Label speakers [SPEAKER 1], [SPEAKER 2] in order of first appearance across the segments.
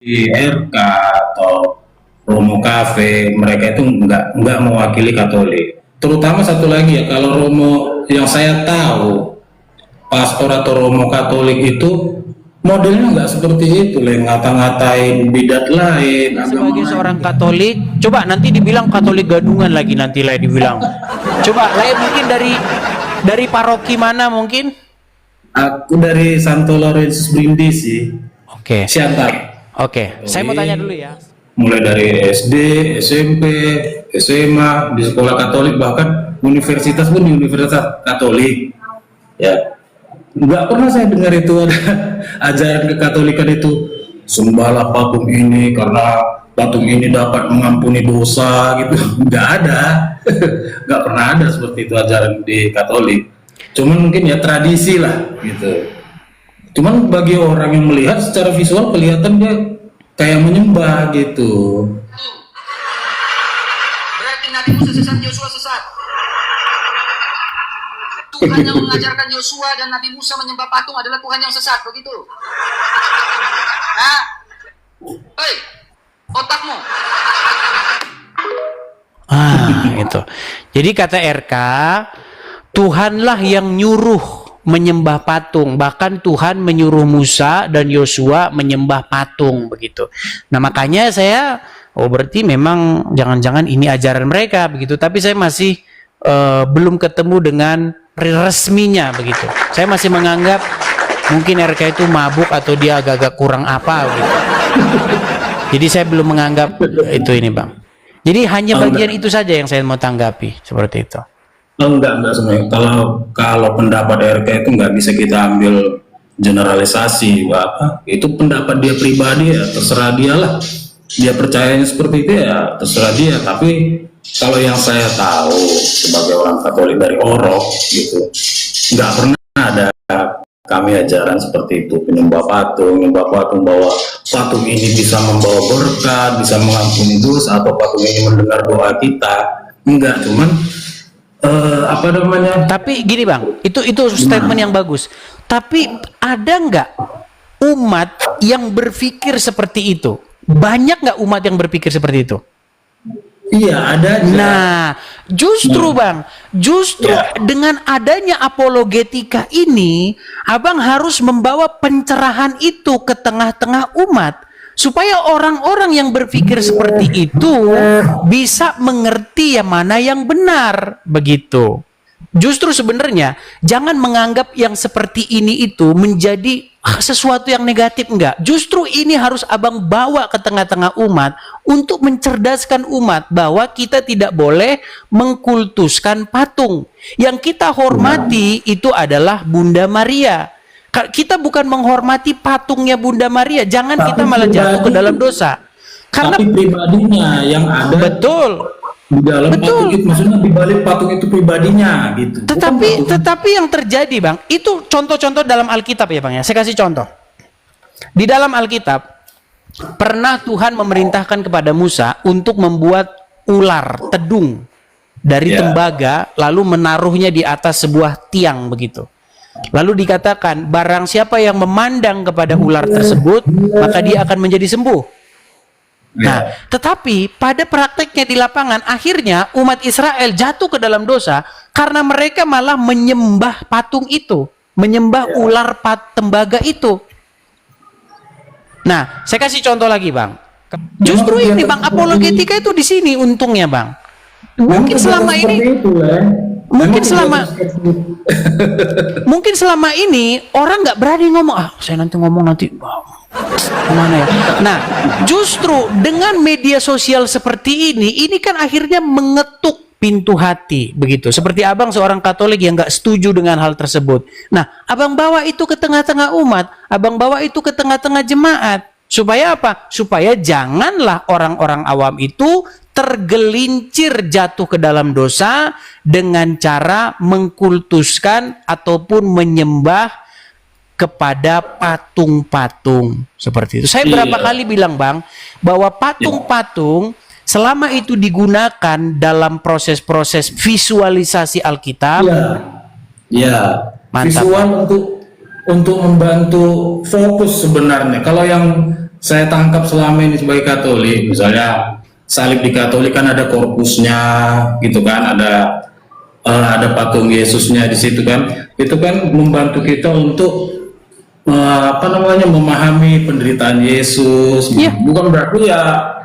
[SPEAKER 1] di RK atau Romo Cafe, mereka itu nggak mewakili Katolik. Terutama satu lagi ya, kalau Romo yang saya tahu, pastor atau Romo Katolik itu modelnya nggak seperti itu, yang ngata-ngatain bidat lain.
[SPEAKER 2] Sebagai seorang Katolik, coba nanti dibilang Katolik gadungan lagi, nanti lah dibilang. Coba lain mungkin dari paroki mana mungkin?
[SPEAKER 1] Aku dari Santo Lorenzus Brindisi.
[SPEAKER 2] Oke.
[SPEAKER 1] Siantar.
[SPEAKER 2] Oke, saya mau tanya dulu ya.
[SPEAKER 1] Mulai dari SD, SMP, SMA, di sekolah Katolik, bahkan universitas pun di universitas Katolik. Ya, nggak pernah saya dengar itu ada ajaran kekatolikan itu sembahlah patung ini karena patung ini dapat mengampuni dosa gitu. Nggak ada. Nggak pernah ada seperti itu ajaran di Katolik. Cuman mungkin ya tradisi lah gitu. Cuman bagi orang yang melihat secara visual kelihatan dia kayak menyembah gitu.
[SPEAKER 3] Berarti Nabi Musa sesat, Yosua sesat. Tuhan yang mengajarkan Yosua dan Nabi Musa menyembah patung adalah Tuhan yang sesat, begitu? Hah? Hei, otakmu.
[SPEAKER 2] Itu. Jadi kata RK, Tuhanlah yang nyuruh menyembah patung, bahkan Tuhan menyuruh Musa dan Yosua menyembah patung, begitu. Nah makanya saya, berarti memang jangan-jangan ini ajaran mereka, begitu. Tapi saya masih belum ketemu dengan resminya, begitu. Saya masih menganggap mungkin RK itu mabuk atau dia agak-agak kurang apa, gitu. Jadi saya belum menganggap itu ini, Bang. Jadi hanya bagian itu saja yang saya mau tanggapi, seperti itu.
[SPEAKER 1] Enggak sebenarnya. Kalau pendapat RK itu nggak bisa kita ambil generalisasi, apa? Itu pendapat dia pribadi ya, terserah dia lah. Dia percayanya seperti itu ya, terserah dia. Tapi kalau yang saya tahu sebagai orang Katolik dari Orok gitu, nggak pernah ada kami ajaran seperti itu, menyembah patung bahwa patung ini bisa membawa berkat, bisa mengampuni dosa, atau patung ini mendengar doa kita. Enggak, cuman apa namanya?
[SPEAKER 2] Tapi gini Bang, itu statement yang bagus. Tapi ada nggak umat yang berpikir seperti itu? Banyak nggak umat yang berpikir seperti itu?
[SPEAKER 1] Iya, ada.
[SPEAKER 2] Nah, justru Bang, dengan adanya apologetika ini, Abang harus membawa pencerahan itu ke tengah-tengah umat, supaya orang-orang yang berpikir seperti itu bisa mengerti yang mana yang benar, begitu. Justru sebenarnya jangan menganggap yang seperti ini itu menjadi sesuatu yang negatif, enggak. Justru ini harus Abang bawa ke tengah-tengah umat untuk mencerdaskan umat bahwa kita tidak boleh mengkultuskan patung. Yang kita hormati itu adalah Bunda Maria. Kita bukan menghormati patungnya Bunda Maria. Jangan kita malah jatuh ke dalam dosa. Karena
[SPEAKER 1] tapi pribadinya yang ada.
[SPEAKER 2] Betul.
[SPEAKER 1] Di dalam patung itu, maksudnya di balik patung itu pribadinya gitu.
[SPEAKER 2] Tetapi yang terjadi Bang, itu contoh-contoh dalam Alkitab ya Bang ya. Saya kasih contoh. Di dalam Alkitab pernah Tuhan memerintahkan kepada Musa untuk membuat ular tedung dari tembaga, lalu menaruhnya di atas sebuah tiang begitu. Lalu dikatakan, barang siapa yang memandang kepada ular tersebut, maka dia akan menjadi sembuh. Nah, tetapi pada prakteknya di lapangan, akhirnya umat Israel jatuh ke dalam dosa karena mereka malah menyembah patung itu, menyembah ular tembaga itu. Nah, saya kasih contoh lagi Bang. Justru ini Bang, apologetika itu di sini untungnya Bang. Mungkin selama ini mungkin selama ini orang nggak berani ngomong, saya nanti ngomong kemana ya. Nah, justru dengan media sosial seperti ini kan akhirnya mengetuk pintu hati begitu. Seperti Abang seorang Katolik yang nggak setuju dengan hal tersebut. Nah, Abang bawa itu ke tengah-tengah umat, Abang bawa itu ke tengah-tengah jemaat. Supaya apa? Supaya janganlah orang-orang awam itu tergelincir jatuh ke dalam dosa dengan cara mengkultuskan ataupun menyembah kepada patung-patung seperti itu. Saya berapa kali bilang Bang, bahwa patung-patung selama itu digunakan dalam proses-proses visualisasi Alkitab,
[SPEAKER 1] mantap. Visual untuk membantu fokus sebenarnya. Kalau yang saya tangkap selama ini sebagai Katolik, misalnya salib di Katolik kan ada korpusnya, gitu kan, ada patung Yesusnya di situ kan, itu kan membantu kita untuk memahami penderitaan Yesus.
[SPEAKER 2] Iya.
[SPEAKER 1] Bukan berarti ya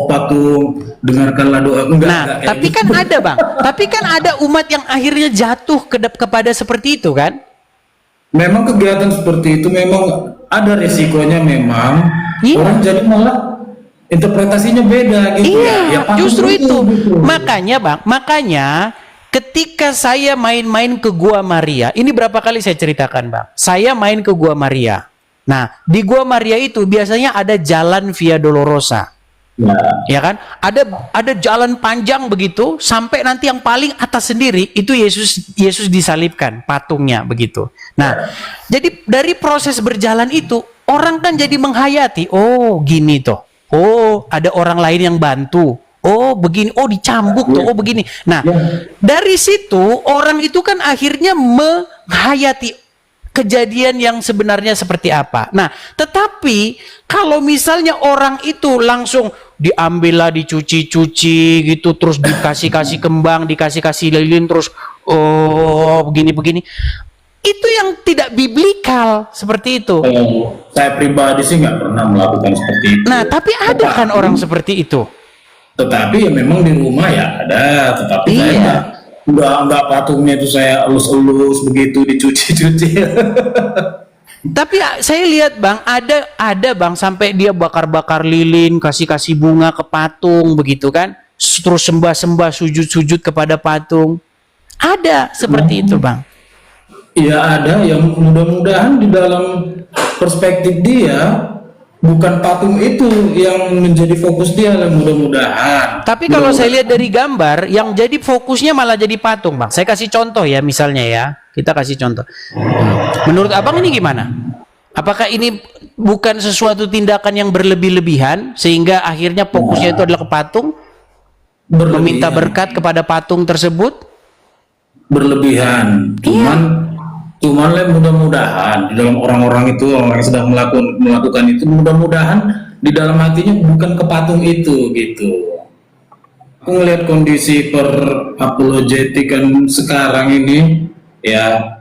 [SPEAKER 1] patung dengarkanlah doa, enggak.
[SPEAKER 2] Nah,
[SPEAKER 1] kayak
[SPEAKER 2] tapi
[SPEAKER 1] gitu.
[SPEAKER 2] kan ada Bang, tapi kan ada umat yang akhirnya jatuh kepada seperti itu kan?
[SPEAKER 1] Memang kegiatan seperti itu memang ada resikonya, memang
[SPEAKER 2] Iya.
[SPEAKER 1] orang jadi malah interpretasinya beda gitu.
[SPEAKER 2] Iya,
[SPEAKER 1] ya patung
[SPEAKER 2] justru itu.
[SPEAKER 1] gitu.
[SPEAKER 2] Makanya Bang, ketika saya main-main ke Gua Maria, ini berapa kali saya ceritakan Bang, saya main ke Gua Maria. Nah, di Gua Maria itu biasanya ada jalan Via Dolorosa. Ya kan? Ada jalan panjang begitu sampai nanti yang paling atas sendiri itu Yesus disalibkan, patungnya begitu. Nah, jadi dari proses berjalan itu orang kan jadi menghayati, oh gini toh. Oh, ada orang lain yang bantu. Oh, begini. Oh, dicambuk tuh. Oh, begini. Nah, dari situ orang itu kan akhirnya menghayati kejadian yang sebenarnya seperti apa. Nah, tetapi kalau misalnya orang itu langsung diambillah, dicuci-cuci gitu, terus dikasih kembang, dikasih lilin, terus begini-begini, itu yang tidak biblikal seperti itu.
[SPEAKER 1] Saya pribadi sih nggak pernah melakukan seperti itu.
[SPEAKER 2] Nah, tapi ada kan orang seperti itu.
[SPEAKER 1] Tetapi ya memang di rumah ya ada, tetapi
[SPEAKER 2] Iya.
[SPEAKER 1] saya nggak patungnya itu saya elus-elus begitu, dicuci-cuci.
[SPEAKER 2] Tapi saya lihat Bang, ada Bang sampai dia bakar-bakar lilin, kasih bunga ke patung begitu kan, terus sembah-sembah, sujud-sujud kepada patung. Ada seperti itu Bang.
[SPEAKER 1] Ya ada, yang mudah-mudahan di dalam perspektif dia bukan patung itu yang menjadi fokus dia, mudah-mudahan.
[SPEAKER 2] Tapi kalau saya lihat dari gambar, yang jadi fokusnya malah jadi patung Bang. Saya kasih contoh ya, misalnya ya, kita kasih contoh. Menurut Abang ini gimana? Apakah ini bukan sesuatu tindakan yang berlebih-lebihan sehingga akhirnya fokusnya itu adalah ke patung, meminta berkat kepada patung tersebut?
[SPEAKER 1] Berlebihan. Cuman mudah-mudahan di dalam orang-orang itu, orang yang sedang melakukan itu, mudah-mudahan di dalam hatinya bukan ke patung itu gitu. Aku ngelihat kondisi apologetikan sekarang ini ya,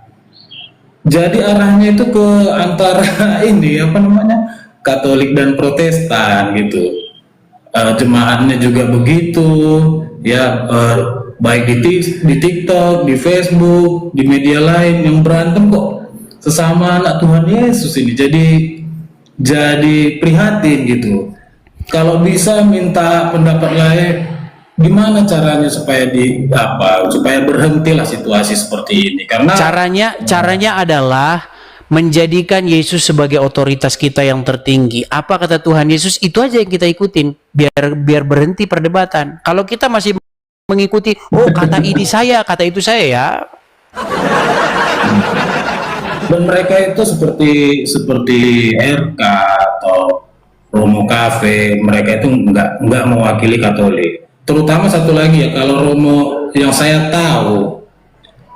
[SPEAKER 1] jadi arahnya itu ke antara ini Katolik dan Protestan gitu. Jemaatnya juga begitu ya, baik di TikTok, di Facebook, di media lain yang berantem kok sesama anak Tuhan Yesus ini. Jadi prihatin gitu. Kalau bisa minta pendapat lain, gimana caranya supaya berhentilah situasi seperti ini? Karena
[SPEAKER 2] caranya adalah menjadikan Yesus sebagai otoritas kita yang tertinggi. Apa kata Tuhan Yesus, itu aja yang kita ikutin, biar berhenti perdebatan. Kalau kita masih mengikuti, kata ini saya, kata itu saya ya.
[SPEAKER 1] Dan mereka itu seperti RK atau Romo Cafe, mereka itu nggak mewakili Katolik. Terutama satu lagi ya, kalau Romo yang saya tahu,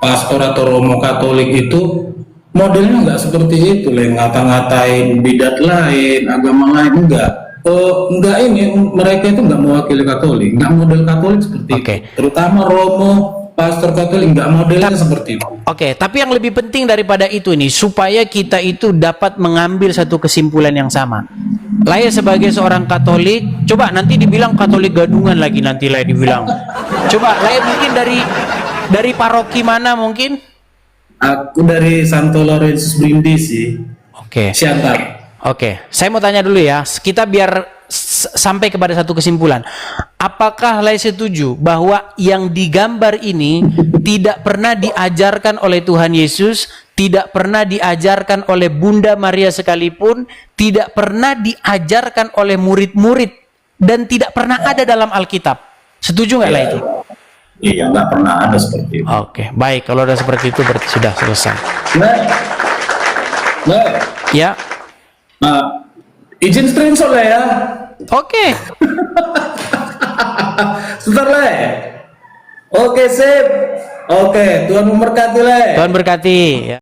[SPEAKER 1] pastor atau Romo Katolik itu modelnya nggak seperti itu, ngata-ngatain bidat lain, agama lain, enggak. Mereka itu nggak mewakili Katolik, nggak model Katolik seperti itu. Terutama Romo, pastor Katolik nggak modelnya seperti itu.
[SPEAKER 2] Tapi yang lebih penting daripada itu nih, supaya kita itu dapat mengambil satu kesimpulan yang sama. Saya sebagai seorang Katolik, coba nanti dibilang Katolik gadungan lagi, nanti lah dibilang. Coba saya mungkin dari paroki mana mungkin?
[SPEAKER 1] Aku dari Santo Lorenzus Brindisi. Siantar.
[SPEAKER 2] Saya mau tanya dulu ya, kita biar sampai kepada satu kesimpulan. Apakah Lai setuju bahwa yang digambar ini tidak pernah diajarkan oleh Tuhan Yesus, tidak pernah diajarkan oleh Bunda Maria sekalipun, tidak pernah diajarkan oleh murid-murid, dan tidak pernah ada dalam Alkitab? Setuju nggak Lai itu?
[SPEAKER 1] Iya, nggak pernah ada seperti itu.
[SPEAKER 2] Baik, kalau ada seperti itu berarti sudah selesai. Ya.
[SPEAKER 1] Izin screenshot lah ya. Sebentar Le. Sip. Tuhan memberkati Le.
[SPEAKER 2] Tuhan berkati.